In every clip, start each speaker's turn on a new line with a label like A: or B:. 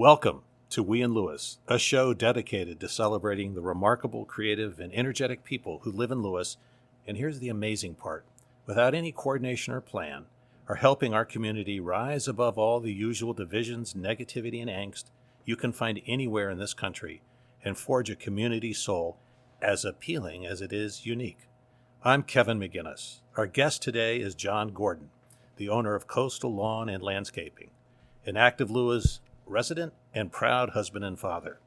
A: Welcome to We and Lewis, a show dedicated to celebrating the remarkable, creative, and energetic people who live in Lewis, and here's the amazing part, without any coordination or plan, are helping our community rise above all the usual divisions, negativity, and angst you can find anywhere in this country and forge a community soul as appealing as it is unique. I'm Kevin McGinnis. Our guest today is John Gordon, the owner of Coastal Lawn and Landscaping, an active Lewis resident and proud husband and father.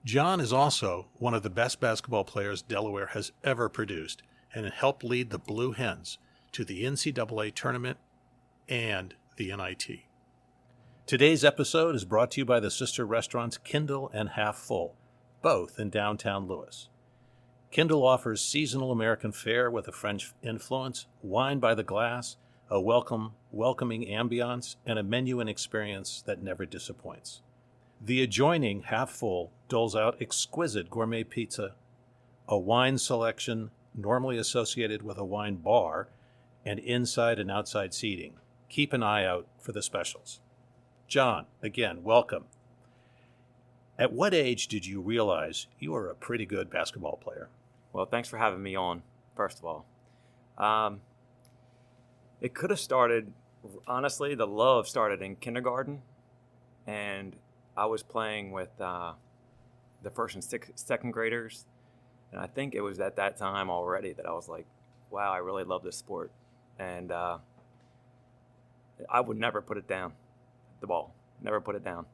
A: John is also one of the best basketball players Delaware has ever produced and helped lead the Blue Hens to the NCAA tournament and the NIT. Today's episode is brought to you by the sister restaurants Kindle and Half Full, both in downtown Lewis. Kindle offers seasonal American fare with a French influence, wine by the glass, a welcoming ambiance, and a menu and experience that never disappoints. The adjoining Half Full doles out exquisite gourmet pizza, a wine selection normally associated with a wine bar, and inside and outside seating. Keep an eye out for the specials. John, again, welcome. At what age did you realize you were a pretty good basketball player?
B: Well, thanks for having me on, first of all. It could have started, honestly, the love started in kindergarten, and I was playing with the first and second graders, and I think it was at that time already that I was like, wow, I really love this sport, and I would never put it down, the ball, never put it down.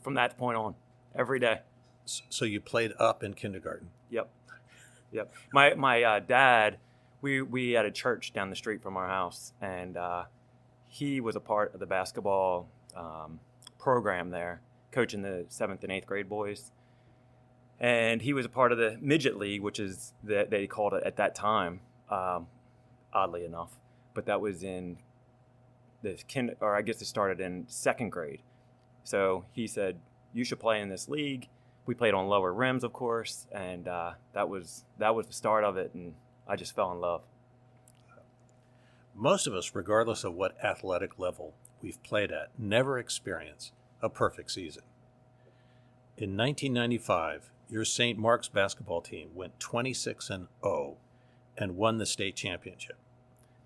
B: From that point on, every day.
A: So you played up in kindergarten?
B: Yep. My dad, we had a church down the street from our house, and he was a part of the basketball program there, coaching the 7th and 8th grade boys. And he was a part of the midget league, which is they called it at that time, oddly enough. But that was in I guess it started in 2nd grade. So he said, you should play in this league. We played on lower rims, of course, and that was the start of it, and I just fell in love.
A: Most of us, regardless of what athletic level we've played at, never experience a perfect season. In 1995, your St. Mark's basketball team went 26-0 and won the state championship,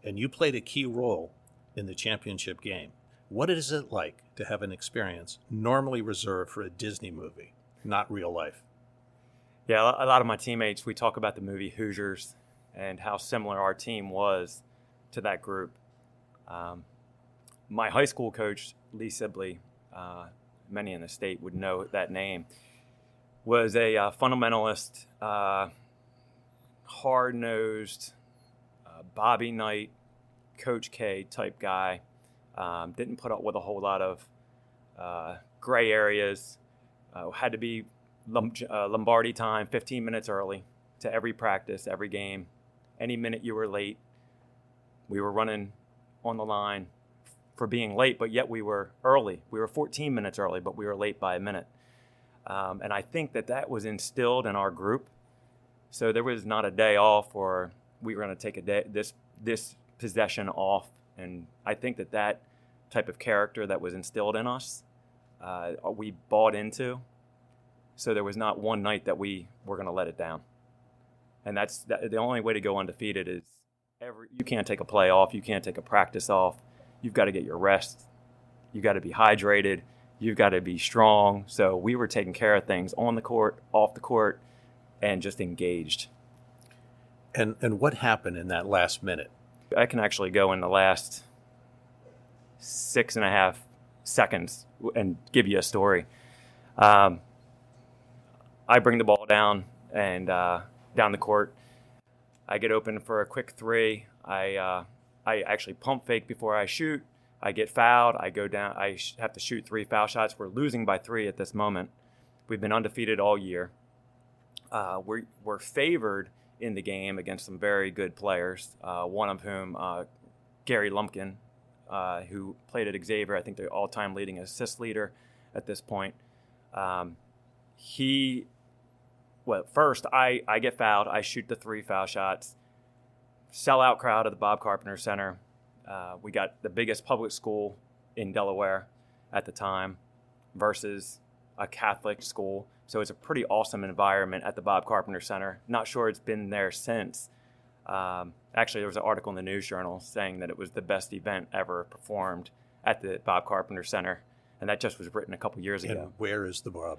A: and you played a key role in the championship game. What is it like to have an experience normally reserved for a Disney movie, not real life?
B: Yeah, a lot of my teammates, we talk about the movie Hoosiers and how similar our team was to that group. My high school coach, Lee Sibley, many in the state would know that name, was a fundamentalist, hard-nosed, Bobby Knight, Coach K type guy. Didn't put up with a whole lot of gray areas. Had to be Lombardi time, 15 minutes early to every practice, every game. Any minute you were late, we were running on the line for being late, but yet we were early. We were 14 minutes early, but we were late by a minute. And I think that was instilled in our group. So there was not a day off, or we were going to take this possession off. And I think that type of character that was instilled in us, we bought into. So there was not one night that we were going to let it down. And that's the only way to go undefeated is you can't take a play off. You can't take a practice off. You've got to get your rest. You've got to be hydrated. You've got to be strong. So we were taking care of things on the court, off the court, and just engaged.
A: And what happened in that last minute?
B: I can actually go in the last 6.5 seconds and give you a story. I bring the ball down and down the court. I get open for a quick three. I actually pump fake before I shoot. I get fouled. I go down. I have to shoot 3 foul shots. We're losing by 3 at this moment. We've been undefeated all year. We're favored in the game against some very good players, one of whom, Gary Lumpkin, who played at Xavier, I think the all-time leading assist leader at this point. First, I get fouled. I shoot the 3 foul shots. Sellout crowd at the Bob Carpenter Center. We got the biggest public school in Delaware at the time. versus a Catholic school. So it's a pretty awesome environment at the Bob Carpenter Center. Not sure it's been there since. Actually, there was an article in the News Journal saying that it was the best event ever performed at the Bob Carpenter Center. And that just was written a couple years ago.
A: And where is the Bob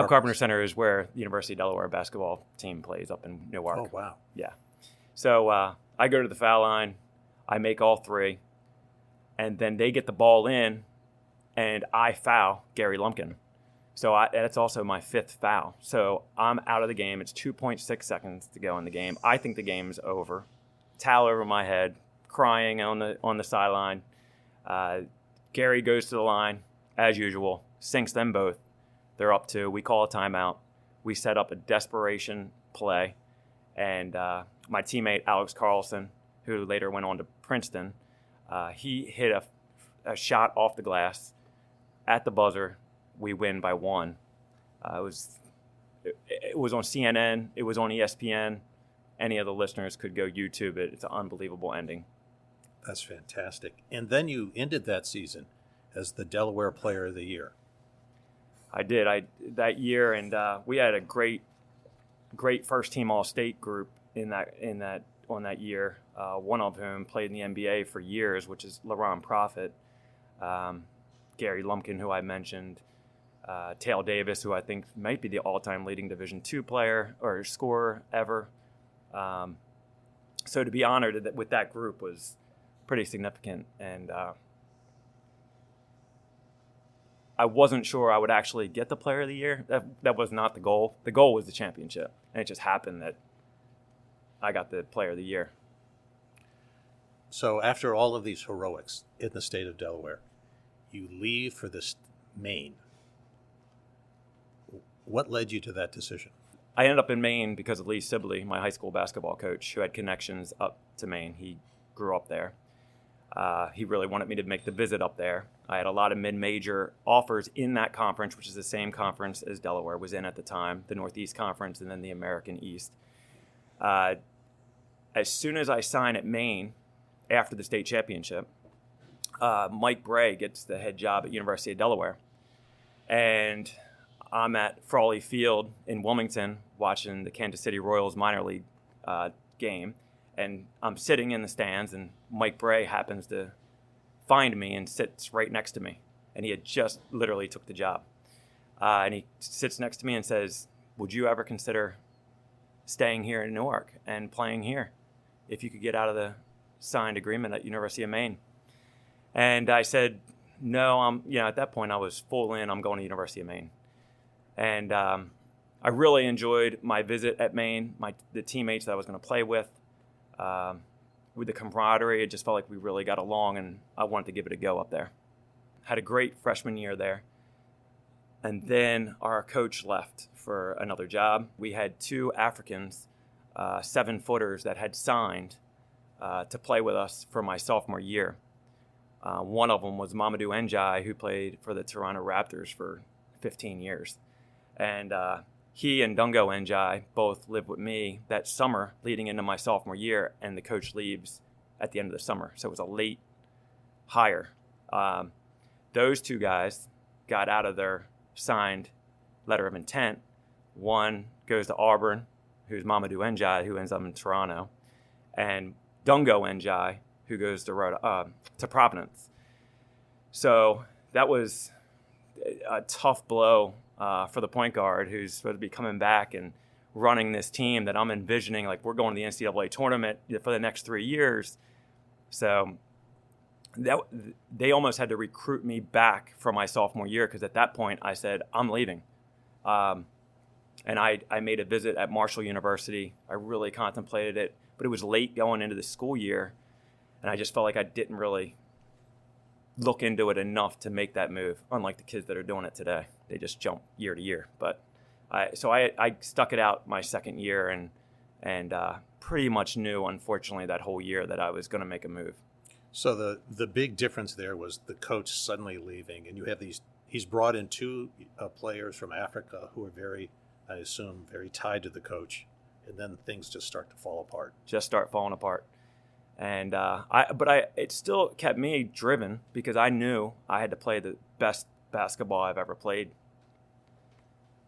B: Carpenter Center is where the University of Delaware basketball team plays up in Newark.
A: Oh, wow.
B: Yeah. So I go to the foul line. I make all three. And then they get the ball in, and I foul Gary Lumpkin. So that's also my fifth foul. So I'm out of the game. It's 2.6 seconds to go in the game. I think the game's over. Towel over my head, crying on the sideline. Gary goes to the line, as usual, sinks them both. They're up 2. We call a timeout. We set up a desperation play. And my teammate, Alex Carlson, who later went on to Princeton, he hit a shot off the glass at the buzzer. We win by 1. It was on CNN. It was on ESPN. Any of the listeners could go YouTube it. It's an unbelievable ending.
A: That's fantastic. And then you ended that season as the Delaware Player of the Year.
B: I did. That year, and we had a great first team All-State group on that year. One of whom played in the NBA for years, which is LaRon Profit, Gary Lumpkin, who I mentioned, Tail Davis, who I think might be the all-time leading Division II player or scorer ever. So to be honored with that group was pretty significant, and I wasn't sure I would actually get the Player of the Year. That was not the goal. The goal was the championship, and it just happened that I got the Player of the Year.
A: So after all of these heroics in the state of Delaware, you leave for Maine. What led you to that decision?
B: I ended up in Maine because of Lee Sibley, my high school basketball coach, who had connections up to Maine. He grew up there. He really wanted me to make the visit up there. I had a lot of mid-major offers in that conference, which is the same conference as Delaware was in at the time, the Northeast Conference and then the American East. As soon as I sign at Maine after the state championship, Mike Bray gets the head job at University of Delaware. And I'm at Frawley Field in Wilmington watching the Kansas City Royals minor league game. And I'm sitting in the stands, and Mike Bray happens to find me and sits right next to me. And he had just literally took the job. And he sits next to me and says, "Would you ever consider staying here in Newark and playing here if you could get out of the signed agreement at University of Maine?" And I said, "No, at that point I was full in. I'm going to University of Maine." And I really enjoyed my visit at Maine, the teammates that I was going to play with the camaraderie. It just felt like we really got along, and I wanted to give it a go up there. Had a great freshman year there. And then our coach left for another job. We had 2 Africans, 7-footers that had signed to play with us for my sophomore year. One of them was Mamadou Ndiaye, who played for the Toronto Raptors for 15 years. And he and Dungo Ndiaye both lived with me that summer leading into my sophomore year, and the coach leaves at the end of the summer. So it was a late hire. Those 2 guys got out of their signed letter of intent. One goes to Auburn, who's Mamadou Ndiaye, who ends up in Toronto, and Dungo Ndiaye, who goes to Providence. So that was a tough blow for the point guard who's supposed to be coming back and running this team that I'm envisioning, like, we're going to the NCAA tournament for the next 3 years. So they almost had to recruit me back for my sophomore year, because at that point I said, I'm leaving. And I made a visit at Marshall University. I really contemplated it, but it was late going into the school year, and I just felt like I didn't really look into it enough to make that move, unlike the kids that are doing it today. They just jump year to year. But I stuck it out my second year and pretty much knew, unfortunately, that whole year that I was going to make a move.
A: So the big difference there was the coach suddenly leaving, and you have he's brought in 2 players from Africa who are very, I assume, very tied to the coach, and then things just start to fall apart.
B: Just start falling apart. And it still kept me driven, because I knew I had to play the best basketball I've ever played.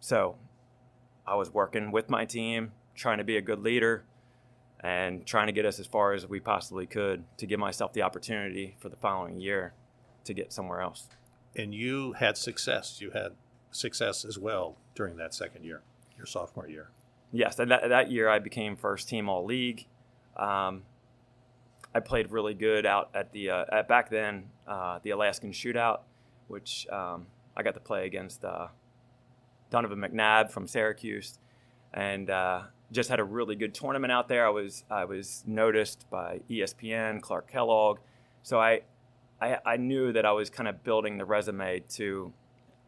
B: So I was working with my team, trying to be a good leader and trying to get us as far as we possibly could to give myself the opportunity for the following year to get somewhere else.
A: And you had success. You had success as well during that second year, your sophomore year.
B: Yes, that year I became first team all-league. I played really good out at the back then the Alaskan Shootout, which I got to play against Donovan McNabb from Syracuse, and just had a really good tournament out there. I was noticed by ESPN, Clark Kellogg, so I knew that I was kind of building the resume to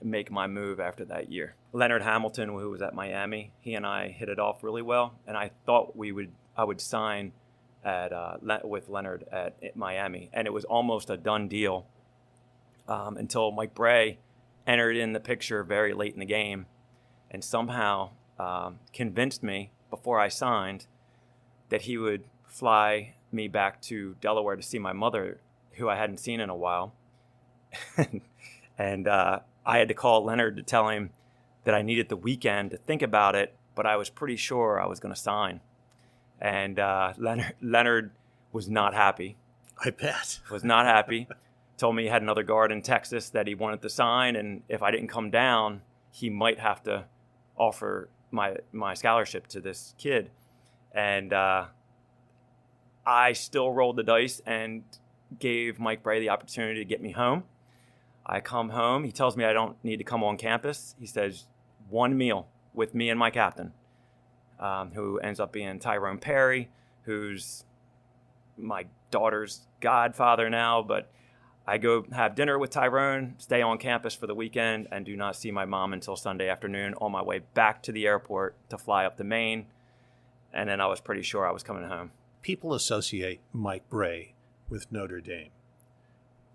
B: make my move after that year. Leonard Hamilton, who was at Miami, he and I hit it off really well, and I thought I would sign with Leonard at Miami, and it was almost a done deal until Mike Bray entered in the picture very late in the game and somehow convinced me before I signed that he would fly me back to Delaware to see my mother, who I hadn't seen in a while. and I had to call Leonard to tell him that I needed the weekend to think about it, but I was pretty sure I was going to sign. And Leonard was not happy.
A: I bet.
B: Was not happy. Told me he had another guard in Texas that he wanted to sign, and if I didn't come down, he might have to offer my scholarship to this kid. And I still rolled the dice and gave Mike Bray the opportunity to get me home. I come home. He tells me I don't need to come on campus. He says, one meal with me and my captain, who ends up being Tyrone Perry, who's my daughter's godfather now. But I go have dinner with Tyrone, stay on campus for the weekend, and do not see my mom until Sunday afternoon on my way back to the airport to fly up to Maine. And then I was pretty sure I was coming home.
A: People associate Mike Bray with Notre Dame.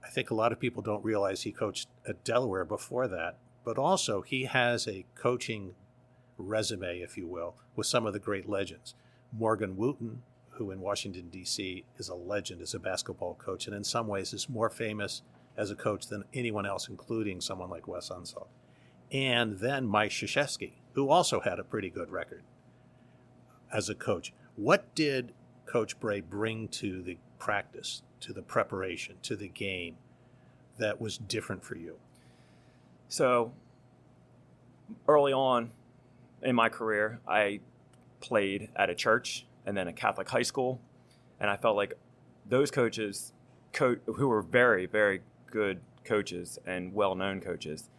A: I think a lot of people don't realize he coached at Delaware before that, but also he has a coaching resume, if you will, with some of the great legends. Morgan Wooten, who in Washington, D.C. is a legend as a basketball coach, and in some ways is more famous as a coach than anyone else, including someone like Wes Unseld. And then Mike Krzyzewski, who also had a pretty good record as a coach. What did Coach Bray bring to the practice, to the preparation, to the game that was different for you?
B: So early on in my career, I played at a church and then a Catholic high school, and I felt like those coaches who were very, very good coaches and well-known coaches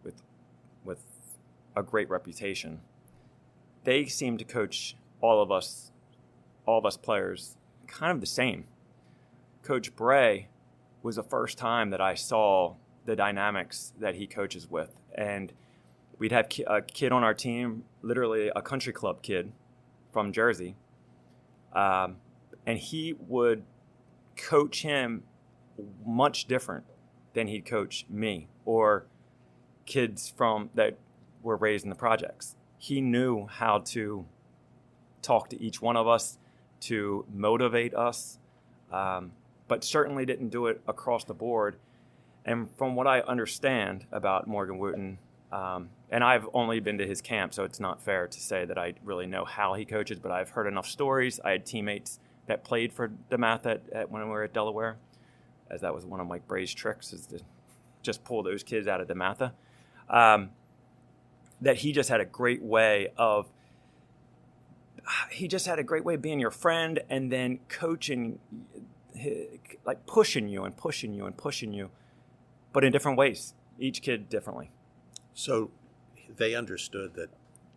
B: with a great reputation, they seemed to coach all of us players kind of the same. Coach Bray was the first time that I saw the dynamics that he coaches with. And we'd have a kid on our team, literally a country club kid from Jersey, and he would coach him much different than he'd coach me or kids that were raised in the projects. He knew how to talk to each one of us, to motivate us, but certainly didn't do it across the board. And from what I understand about Morgan Wooten, and I've only been to his camp, so it's not fair to say that I really know how he coaches, but I've heard enough stories. I had teammates that played for DeMatha when we were at Delaware, as that was one of Mike Bray's tricks, is to just pull those kids out of DeMatha. That he just had a great way of being your friend and then coaching, like pushing you, but in different ways, each kid differently.
A: So they understood that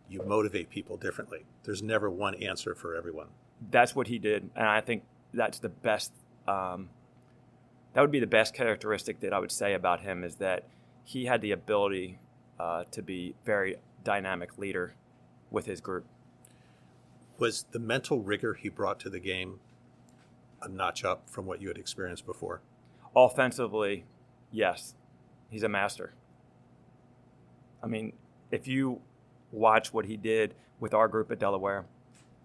A: you motivate people differently. There's never one answer for everyone.
B: That's what he did, and I think that's the best. That would be the best characteristic that I would say about him, is that he had the ability to be very dynamic leader with his group.
A: Was the mental rigor he brought to the game a notch up from what you had experienced before?
B: Offensively, yes. He's a master. I mean, if you watch what he did with our group at Delaware,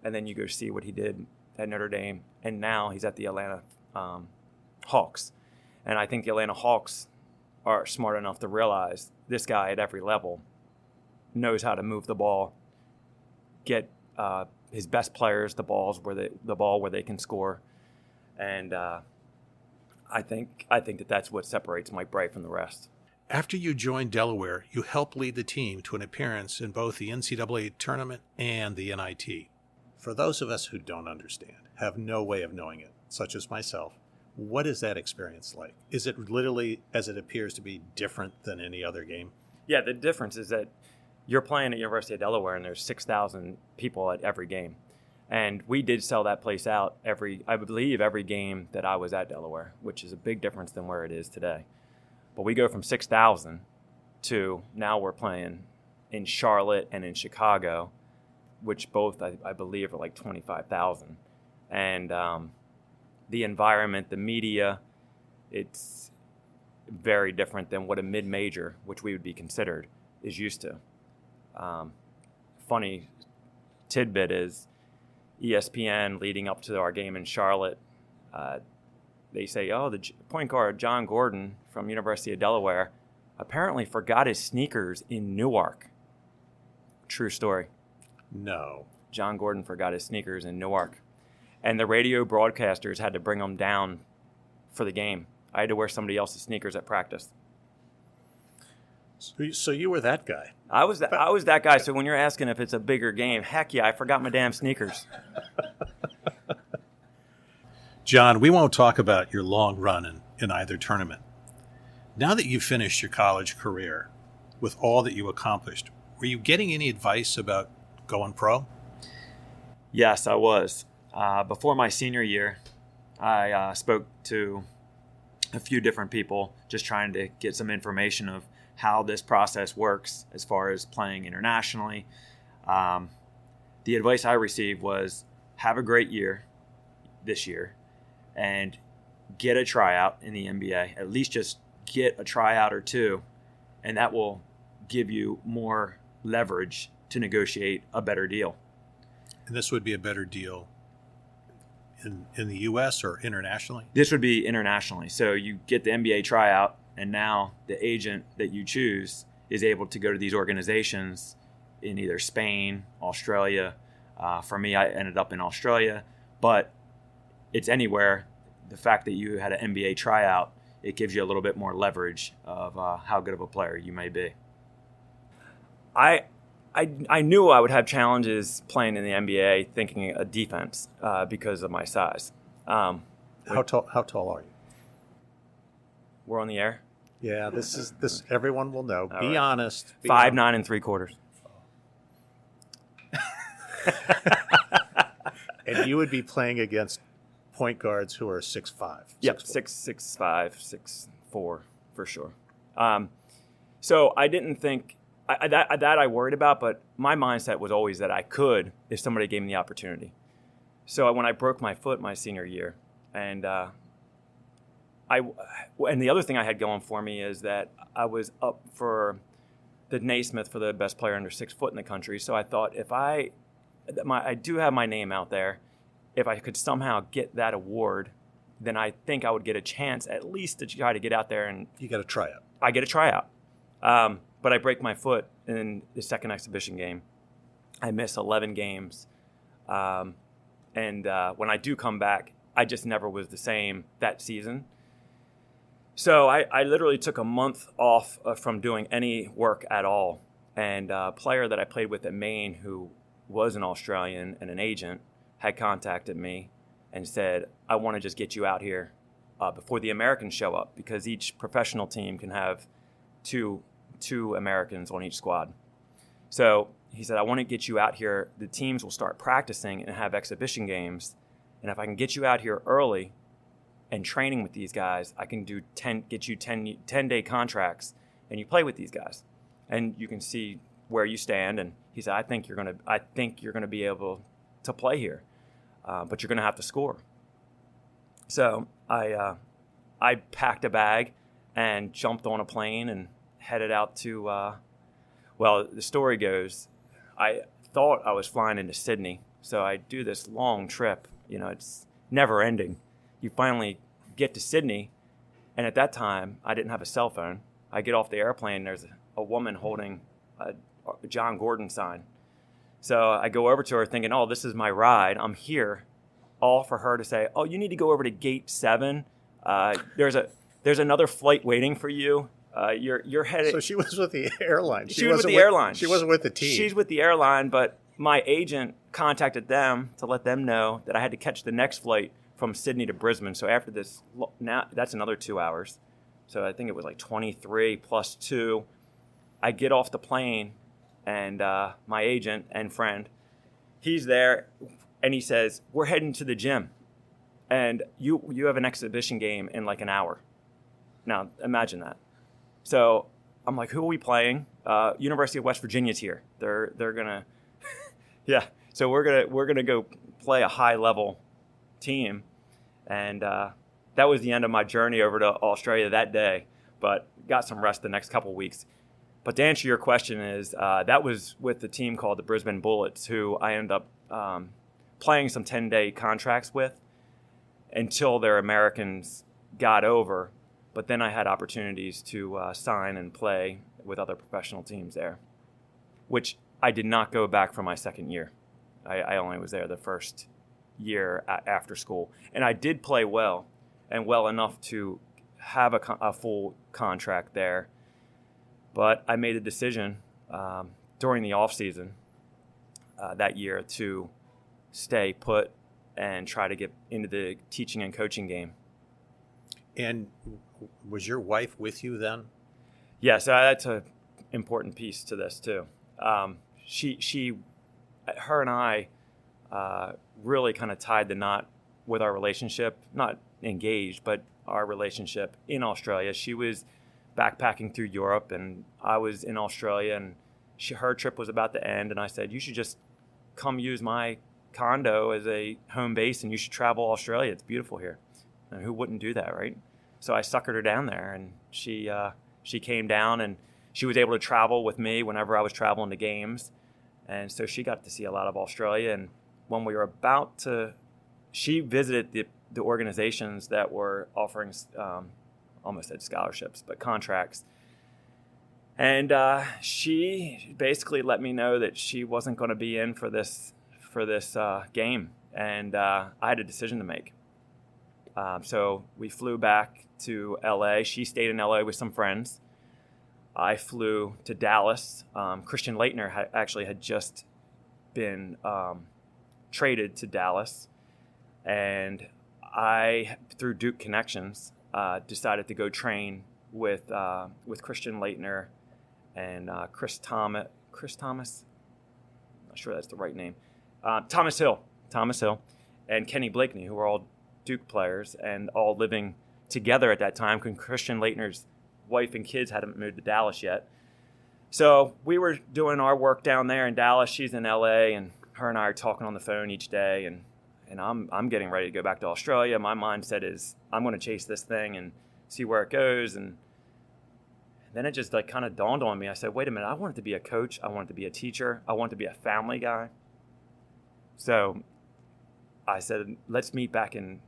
B: and then you go see what he did at Notre Dame, and now he's at the Atlanta Hawks. And I think the Atlanta Hawks are smart enough to realize this guy at every level knows how to move the ball, get his best players the ball where they can score, and I think that's what separates Mike Bright from the rest.
A: After you joined Delaware, you helped lead the team to an appearance in both the NCAA tournament and the NIT. For those of us who don't understand, have no way of knowing it, such as myself, what is that experience like? Is it literally, as it appears to be, different than any other game?
B: Yeah, the difference is that you're playing at University of Delaware, and there's 6,000 people at every game. And we did sell that place out I believe every game that I was at Delaware, which is a big difference than where it is today. But we go from 6,000 to now we're playing in Charlotte and in Chicago, which both I believe are like 25,000. And the environment, the media, it's very different than what a mid-major, which we would be considered, is used to. Funny tidbit is ESPN leading up to our game in Charlotte, they say, oh, the point guard, John Gordon from University of Delaware, apparently forgot his sneakers in Newark. True story.
A: No.
B: John Gordon forgot his sneakers in Newark. And the radio broadcasters had to bring him down for the game. I had to wear somebody else's sneakers at practice.
A: So you were that guy.
B: I was that guy. So when you're asking if it's a bigger game, heck yeah, I forgot my damn sneakers.
A: John, we won't talk about your long run in either tournament. Now that you've finished your college career, with all that you accomplished, were you getting any advice about going pro?
B: Yes, I was. Before my senior year, I spoke to a few different people just trying to get some information of how this process works as far as playing internationally. The advice I received was have a great year this year and get a tryout in the NBA. At least just get a tryout or two, and that will give you more leverage to negotiate a better deal.
A: And this would be a better deal in the U.S. or internationally?
B: This would be internationally. So you get the NBA tryout, and now the agent that you choose is able to go to these organizations in either Spain, Australia. For me, I ended up in Australia, but it's anywhere. The fact that you had an NBA tryout, it gives you a little bit more leverage of how good of a player you may be. I knew I would have challenges playing in the NBA, thinking a defense because of my size.
A: How tall are you?
B: We're on the air.
A: Yeah, this. Everyone will know. Be
B: right.
A: honest.
B: 5'9" and 3/4.
A: And you would be playing against point guards who are 6'5".
B: Yep, 6'5", 6'4", for sure. So I didn't think that I worried about, but my mindset was always that I could if somebody gave me the opportunity. So when I broke my foot my senior year, and the other thing I had going for me is that I was up for the Naismith for the best player under 6 foot in the country. So I thought I do have my name out there. If I could somehow get that award, then I think I would get a chance at least to try to get out there. And
A: you got a tryout.
B: I get a tryout. But I break my foot in the second exhibition game. I miss 11 games. And when I do come back, I just never was the same that season. So I literally took a month off from doing any work at all. And a player that I played with at Maine, who was an Australian and an agent, had contacted me and said, I want to just get you out here before the Americans show up, because each professional team can have two Americans on each squad. So he said, I want to get you out here. The teams will start practicing and have exhibition games. And if I can get you out here early and training with these guys, I can get you 10-day contracts, and you play with these guys. And you can see where you stand. And he said, I think you're gonna be able to play here, but you're gonna have to score. So I packed a bag and jumped on a plane and headed out to. Well, the story goes, I thought I was flying into Sydney, so I do this long trip. It's never ending. You finally get to Sydney, and at that time I didn't have a cell phone, I get off the airplane, there's a woman holding a John Gordon sign. So I go over to her thinking, oh, this is my ride. I'm here, all for her to say, oh, you need to go over to gate 7. There's another flight waiting for you. You're headed.
A: So she was with the airline.
B: She was with the airline.
A: She wasn't with the team.
B: She's with the airline, but my agent contacted them to let them know that I had to catch the next flight from Sydney to Brisbane. So after this, now that's another 2 hours. So I think it was like 23 plus 2. I get off the plane, and my agent and friend, he's there, and he says, we're heading to the gym, and you have an exhibition game in like an hour. Now, imagine that. So I'm like, who are we playing? University of West Virginia's here. They're gonna, yeah. So we're gonna go play a high level team, and that was the end of my journey over to Australia that day. But got some rest the next couple weeks. But to answer your question is that was with the team called the Brisbane Bullets, who I ended up playing some 10-day contracts with until their Americans got over. But then I had opportunities to sign and play with other professional teams there, which I did not go back for my second year. I only was there the first year after school. And I did play well, and well enough to have a full contract there. But I made a decision during the off season that year to stay put and try to get into the teaching and coaching game.
A: And was your wife with you then?
B: Yes, that's an important piece to this too. Her and I really kind of tied the knot with our relationship, not engaged, but our relationship in Australia. She was backpacking through Europe, and I was in Australia, and her trip was about to end, and I said, you should just come use my condo as a home base, and you should travel Australia. It's beautiful here. And who wouldn't do that, right? So I suckered her down there, and she came down, and she was able to travel with me whenever I was traveling to games. And so she got to see a lot of Australia. And when we were about to, she visited the organizations that were offering, almost said scholarships, but contracts. And she basically let me know that she wasn't going to be in for this game. And I had a decision to make. So we flew back to LA. She stayed in LA with some friends. I flew to Dallas. Christian Laettner actually had just been traded to Dallas. And I, through Duke connections, decided to go train with Christian Laettner and Chris Thomas. I'm not sure that's the right name. Thomas Hill, and Kenny Blakeney, who were all Duke players and all living together at that time, because Christian Laettner's wife and kids hadn't moved to Dallas yet. So we were doing our work down there in Dallas. She's in LA, and her and I are talking on the phone each day, and I'm getting ready to go back to Australia. My mindset is I'm going to chase this thing and see where it goes. And then it just like kind of dawned on me. I said, wait a minute, I wanted to be a coach. I wanted to be a teacher. I wanted to be a family guy. So I said, let's meet back in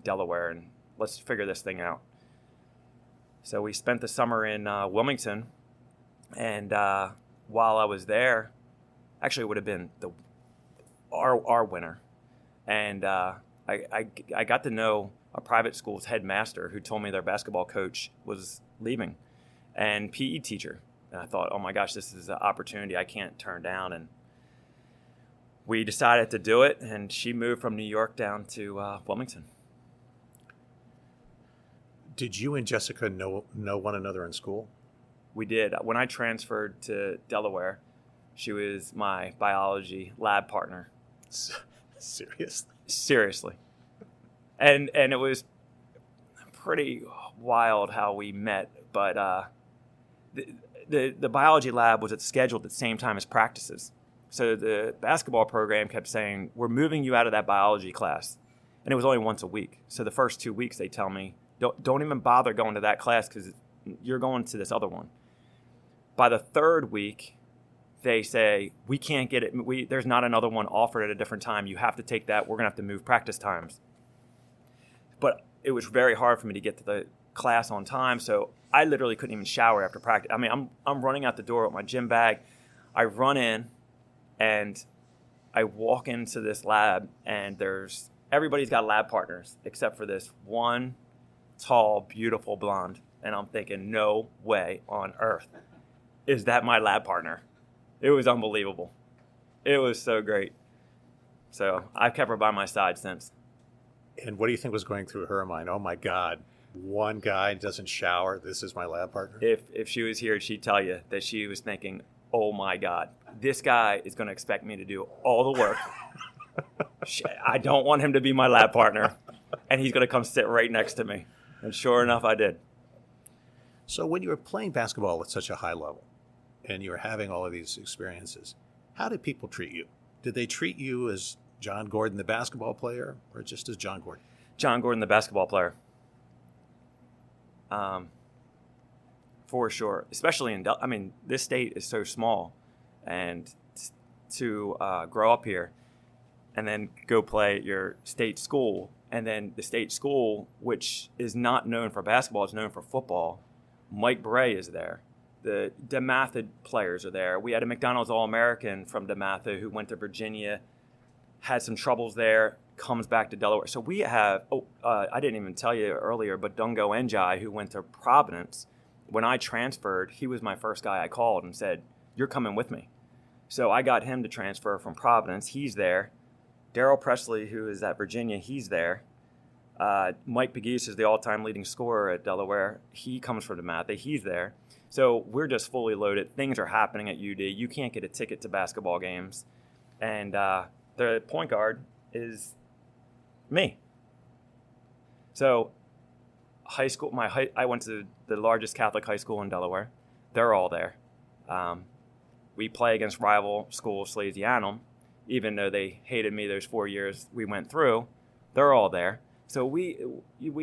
B: Delaware and let's figure this thing out. So we spent the summer in Wilmington, and while I was there, actually it would have been our winter, and I got to know a private school's headmaster who told me their basketball coach was leaving, and PE teacher. And I thought, oh my gosh, this is an opportunity I can't turn down. And we decided to do it, and she moved from New York down to Wilmington.
A: Did you and Jessica know one another in school?
B: We did. When I transferred to Delaware, she was my biology lab partner. Seriously. And it was pretty wild how we met, but the biology lab was scheduled at the same time as practices. So the basketball program kept saying, we're moving you out of that biology class. And it was only once a week. So the first 2 weeks they tell me, don't even bother going to that class because you're going to this other one. By the third week, they say, we can't get it. There's not another one offered at a different time. You have to take that. We're going to have to move practice times. But it was very hard for me to get to the class on time. So I literally couldn't even shower after practice. I mean, I'm running out the door with my gym bag. I run in and I walk into this lab, and everybody's got lab partners except for this one tall, beautiful blonde. And I'm thinking, no way on earth is that my lab partner. It was unbelievable. It was so great. So I've kept her by my side since.
A: And what do you think was going through her mind? Oh my God, one guy doesn't shower. This is my lab partner.
B: If she was here, she'd tell you that she was thinking, oh my God, this guy is going to expect me to do all the work. I don't want him to be my lab partner. And he's going to come sit right next to me. And sure enough, I did.
A: So when you were playing basketball at such a high level and you were having all of these experiences, how did people treat you? Did they treat you as John Gordon, the basketball player, or just as John Gordon?
B: John Gordon, the basketball player. For sure. Especially this state is so small. And to grow up here and then go play at your state school, and then the state school, which is not known for basketball, is known for football. Mike Bray is there. The DeMatha players are there. We had a McDonald's All-American from DeMatha who went to Virginia, had some troubles there, comes back to Delaware. So we have, I didn't even tell you earlier, but Dungo Njai, who went to Providence, when I transferred, he was my first guy I called and said, you're coming with me. So I got him to transfer from Providence. He's there. Darryl Presley, who is at Virginia, he's there. Mike Pegues is the all-time leading scorer at Delaware. He comes from DeMatha. He's there. So we're just fully loaded. Things are happening at UD. You can't get a ticket to basketball games. And the point guard is me. So high school, I went to the largest Catholic high school in Delaware. They're all there. We play against rival school Salesianum. Even though they hated me those 4 years we went through, they're all there. So we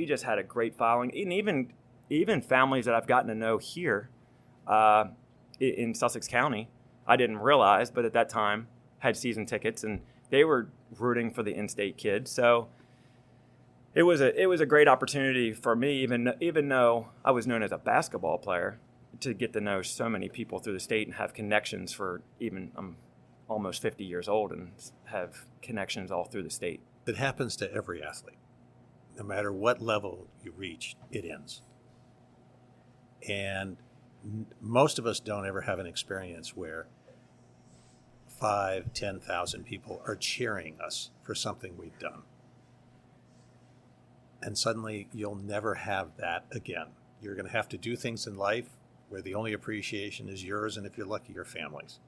B: just had a great following. And even families that I've gotten to know here in Sussex County, I didn't realize, but at that time had season tickets, and they were rooting for the in-state kids. So it was a great opportunity for me, even though I was known as a basketball player, to get to know so many people through the state and have connections for I'm almost 50 years old and have connections all through the state.
A: It happens to every athlete. No matter what level you reach, it ends. And most of us don't ever have an experience where 5,000, 10,000 people are cheering us for something we've done. And suddenly you'll never have that again. You're going to have to do things in life where the only appreciation is yours, and if you're lucky, your family's.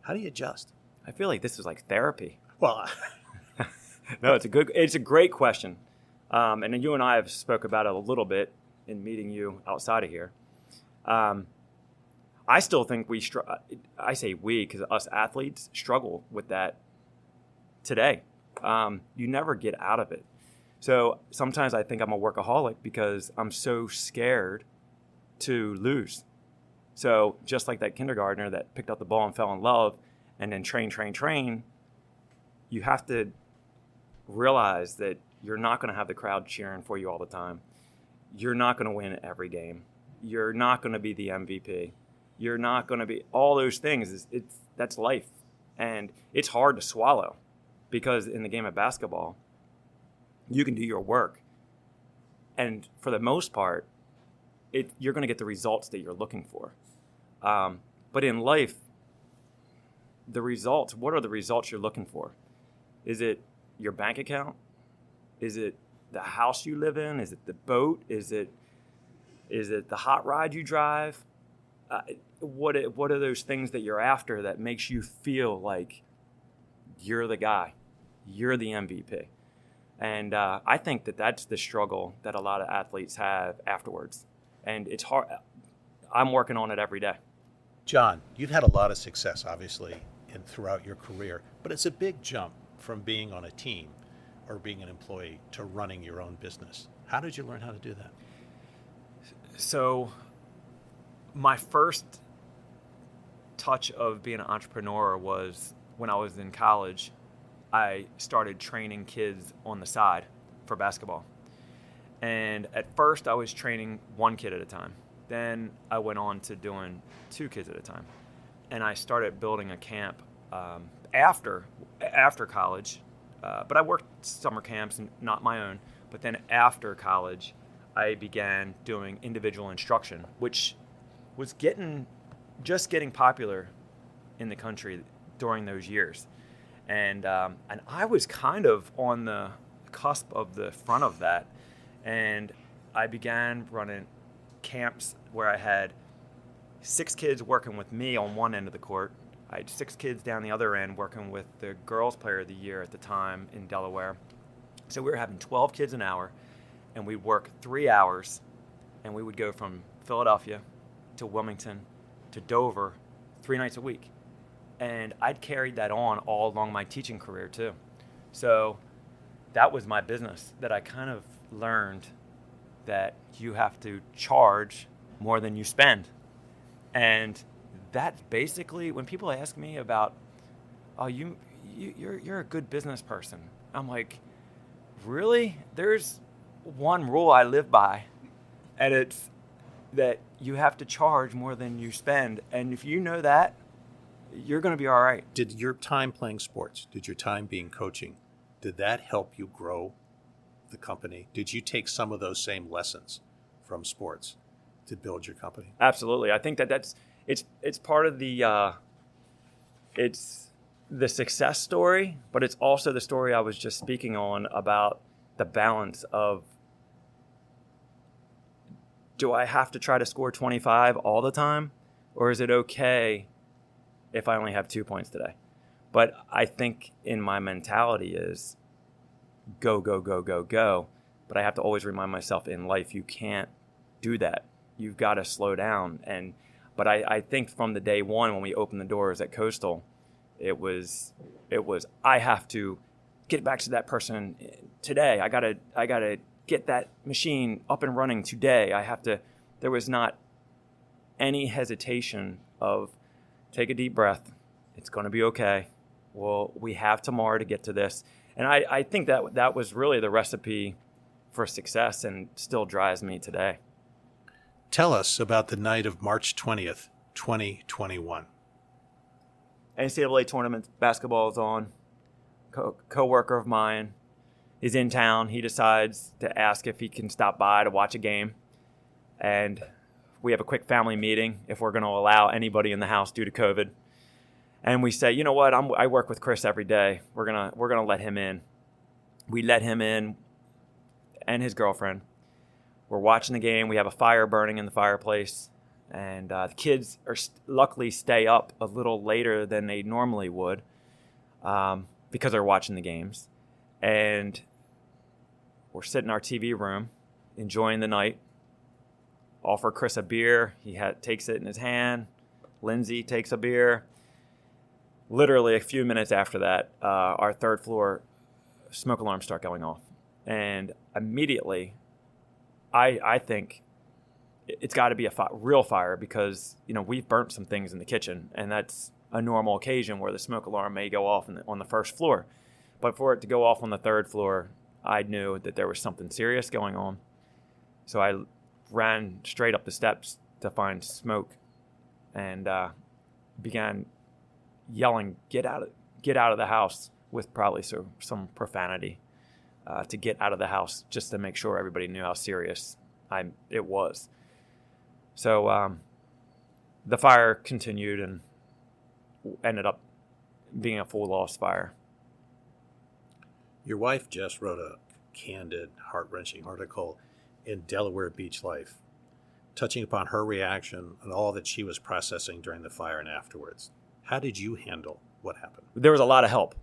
A: How do you adjust?
B: I feel like this is like therapy.
A: Well,
B: no, it's a great question. And then you and I have spoke about it a little bit in meeting you outside of here. I still think I say we, because us athletes struggle with that today. You never get out of it. So sometimes I think I'm a workaholic because I'm so scared to lose. So just like that kindergartner that picked up the ball and fell in love and then train, you have to realize that you're not going to have the crowd cheering for you all the time. You're not going to win every game. You're not going to be the MVP. You're not going to be all those things. That's life. And it's hard to swallow because in the game of basketball, you can do your work. And for the most part, you're going to get the results that you're looking for. But in life, what are the results you're looking for? Is it your bank account? Is it the house you live in? Is it the boat? Is it the hot ride you drive? What are those things that you're after that makes you feel like you're the guy, you're the MVP? And I think that's the struggle that a lot of athletes have afterwards. And it's hard. I'm working on it every day.
A: John, you've had a lot of success, obviously, throughout your career, but it's a big jump from being on a team or being an employee to running your own business. How did you learn how to do that?
B: So my first touch of being an entrepreneur was when I was in college. I started training kids on the side for basketball. And at first I was training one kid at a time. Then I went on to doing 2 kids at a time. And I started building a camp after college. But I worked summer camps, and not my own. But then after college, I began doing individual instruction, which was just getting popular in the country during those years. And I was kind of on the cusp of the front of that. And I began running camps where I had 6 kids working with me on one end of the court. I had 6 kids down the other end working with the girls player of the year at the time in Delaware. So we were having 12 kids an hour, and we'd work 3 hours, and we would go from Philadelphia to Wilmington to Dover 3 nights a week. And I'd carried that on all along my teaching career too. So that was my business, that I kind of learned that you have to charge more than you spend. And that's basically, when people ask me about, oh, you're a good business person, I'm like, really? There's one rule I live by, and it's that you have to charge more than you spend. And if you know that, you're going to be all right.
A: Did your time playing sports, did your time being coaching, did that help you grow the company? Did you take some of those same lessons from sports to build your company?
B: Absolutely. I think it's part of it's the success story, but it's also the story I was just speaking on about the balance of, do I have to try to score 25 all the time, or is it okay if I only have 2 points today? But I think in my mentality is go, go, go, go, go. But I have to always remind myself in life, you can't do that. You've got to slow down. But I think from the day one when we opened the doors at Coastal, it was I have to get back to that person today. I gotta get that machine up and running today. There was not any hesitation of, take a deep breath. It's going to be okay. Well, we have tomorrow to get to this. And I think that was really the recipe for success, and still drives me today.
A: Tell us about the night of March 20th, 2021.
B: NCAA tournament, basketball is on. Co-worker of mine is in town. He decides to ask if he can stop by to watch a game. And we have a quick family meeting if we're going to allow anybody in the house due to COVID. And we say, you know what? I work with Chris every day. We're gonna let him in. We let him in, and his girlfriend. We're watching the game. We have a fire burning in the fireplace, and the kids luckily stay up a little later than they normally would because they're watching the games. And we're sitting in our TV room, enjoying the night. Offer Chris a beer. He takes it in his hand. Lindsay takes a beer. Literally a few minutes after that, our 3rd floor smoke alarms start going off. And immediately, I think it's got to be a real fire, because we've burnt some things in the kitchen, and that's a normal occasion where the smoke alarm may go off on the 1st floor. But for it to go off on the 3rd floor, I knew that there was something serious going on. So I ran straight up the steps to find smoke, and began yelling, get out of the house, with probably some profanity, to get out of the house, just to make sure everybody knew how serious it was. So the fire continued and ended up being a full loss fire.
A: Your wife just wrote a candid, heart-wrenching article in Delaware Beach Life, touching upon her reaction and all that she was processing during the fire and afterwards. How did you handle what happened?
B: There was a lot of help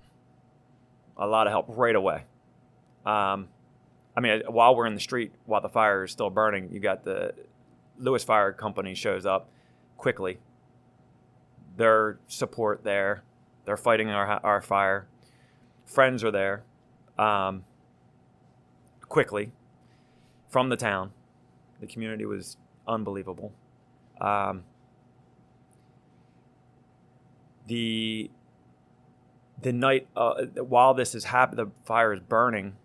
B: right away. While we're in the street, while the fire is still burning, you got the Lewis Fire Company shows up quickly. Their support there. They're fighting our fire. Friends are there quickly from the town. The community was unbelievable. The night while this is happening, the fire is burning,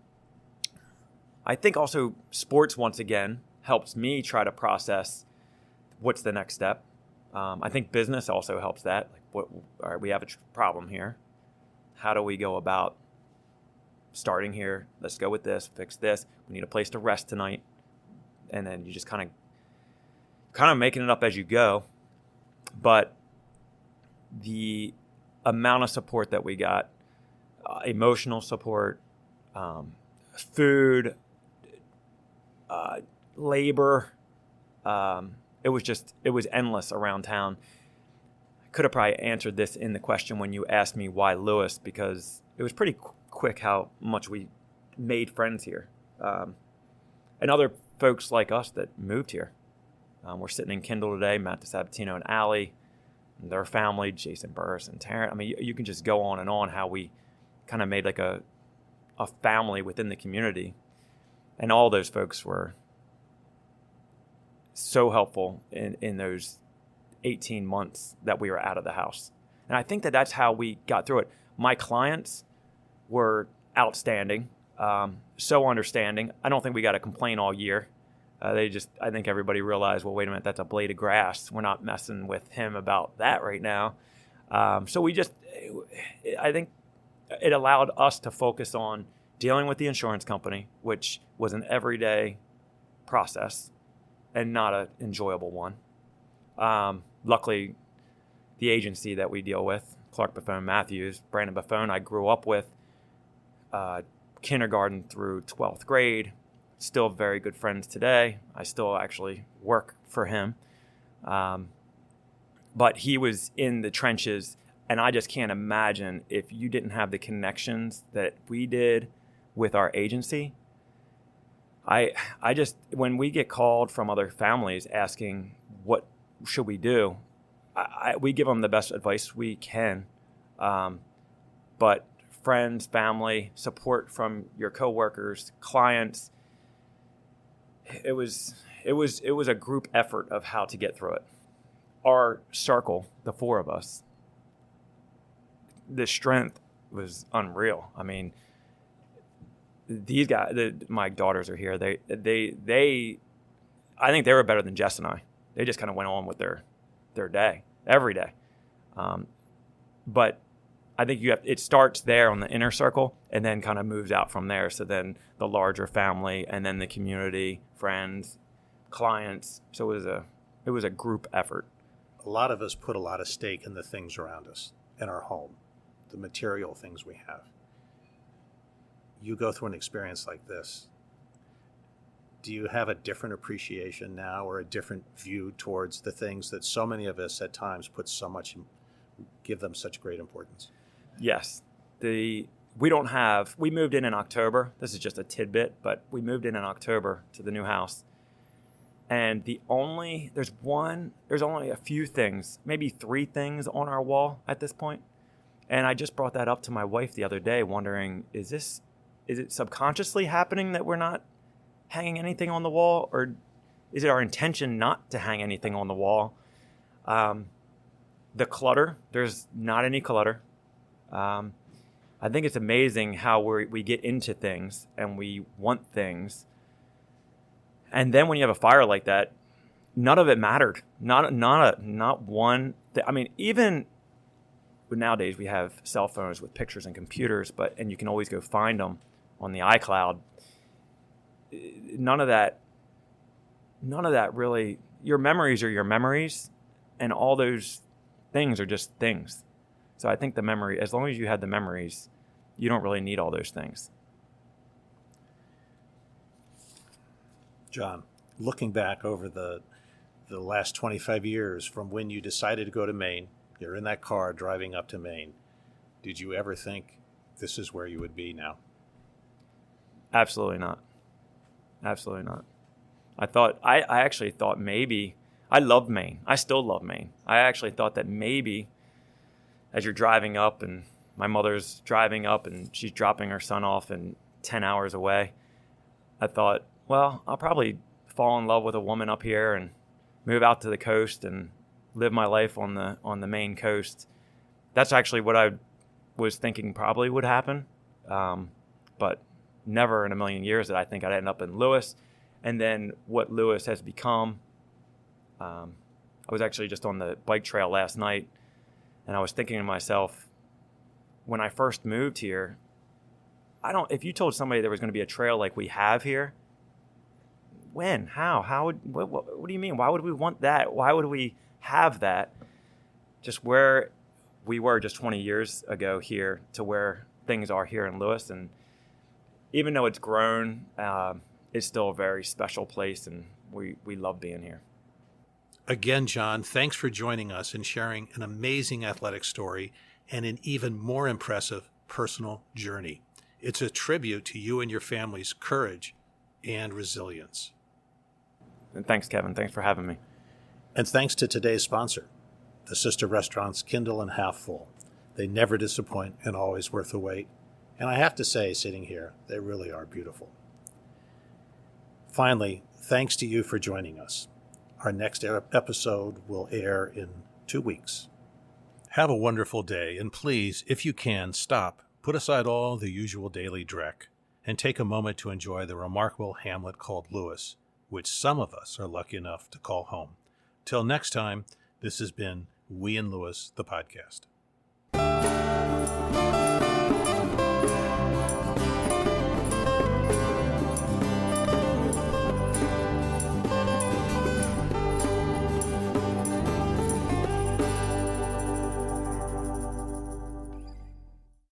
B: I think also sports, once again, helps me try to process what's the next step. I think business also helps that. All right, we have a problem here. How do we go about starting here? Let's go with this, fix this. We need a place to rest tonight. And then you just kind of making it up as you go. But the amount of support that we got, emotional support, food, labor, it was endless around town. I could have probably answered this in the question when you asked me why Lewis, because it was pretty quick how much we made friends here. And other folks like us that moved here. We're sitting in Kendall today, Matt DeSabatino and Allie, and their family, Jason Burris and Taryn. I mean, you can just go on and on how we kind of made like a family within the community. And all those folks were so helpful in those 18 months that we were out of the house. And I think that that's how we got through it. My clients were outstanding, so understanding. I don't think we got to complain all year. I think everybody realized, well, wait a minute, that's a blade of grass. We're not messing with him about that right now. So I think it allowed us to focus on dealing with the insurance company, which was an everyday process and not an enjoyable one. Luckily, the agency that we deal with, Clark Buffone Matthews, Brandon Buffone, I grew up with kindergarten through 12th grade. Still very good friends today. I still actually work for him. But he was in the trenches, and I just can't imagine if you didn't have the connections that we did with our agency. I just, when we get called from other families asking what should we do, we give them the best advice we can. But friends, family, support from your coworkers, clients, it was a group effort of how to get through it. Our circle, the four of us, the strength was unreal. I mean, these guys, my daughters are here. I think they were better than Jess and I. They just kind of went on with their day, every day. But I think it starts there on the inner circle and then kind of moves out from there. So then the larger family and then the community, friends, clients. So it was a group effort.
A: A lot of us put a lot of stake in the things around us, in our home, the material things we have. You go through an experience like this. Do you have a different appreciation now or a different view towards the things that so many of us at times give them such great importance?
B: Yes. We moved in October. This is just a tidbit, but we moved in October to the new house. And there's only a few things, maybe 3 things on our wall at this point. And I just brought that up to my wife the other day, wondering, is it subconsciously happening that we're not hanging anything on the wall, or is it our intention not to hang anything on the wall? The clutter, there's not any clutter. I think it's amazing how we get into things and we want things. And then when you have a fire like that, none of it mattered. Not one thing. I mean, even nowadays we have cell phones with pictures and computers, and you can always go find them on the iCloud. None of that really, your memories are your memories, and all those things are just things. So I think as long as you had the memories, you don't really need all those things.
A: John, looking back over the last 25 years from when you decided to go to Maine, you're in that car driving up to Maine. Did you ever think this is where you would be now?
B: Absolutely not. Absolutely not. I actually thought maybe, I loved Maine. I still love Maine. I actually thought that maybe as you're driving up and my mother's driving up and she's dropping her son off and 10 hours away, I thought, well, I'll probably fall in love with a woman up here and move out to the coast and live my life on the Maine coast. That's actually what I was thinking probably would happen. But never in a million years that I think I'd end up in Lewis. And then what Lewis has become. I was actually just on the bike trail last night, and I was thinking to myself, when I first moved here, if you told somebody there was going to be a trail like we have here, when, what do you mean? Why would we want that? Why would we have that? Just where we were just 20 years ago here to where things are here in Lewis. And even though it's grown, it's still a very special place, and we love being here.
A: Again, John, thanks for joining us and sharing an amazing athletic story and an even more impressive personal journey. It's a tribute to you and your family's courage and resilience.
B: And thanks, Kevin. Thanks for having me.
A: And thanks to today's sponsor, the sister restaurants Kindle and Half Full. They never disappoint and always worth the wait. And I have to say, sitting here, they really are beautiful. Finally, thanks to you for joining us. Our next episode will air in 2 weeks. Have a wonderful day, and please, if you can, stop, put aside all the usual daily dreck, and take a moment to enjoy the remarkable hamlet called Lewis, which some of us are lucky enough to call home. Till next time, this has been We in Lewis, the podcast.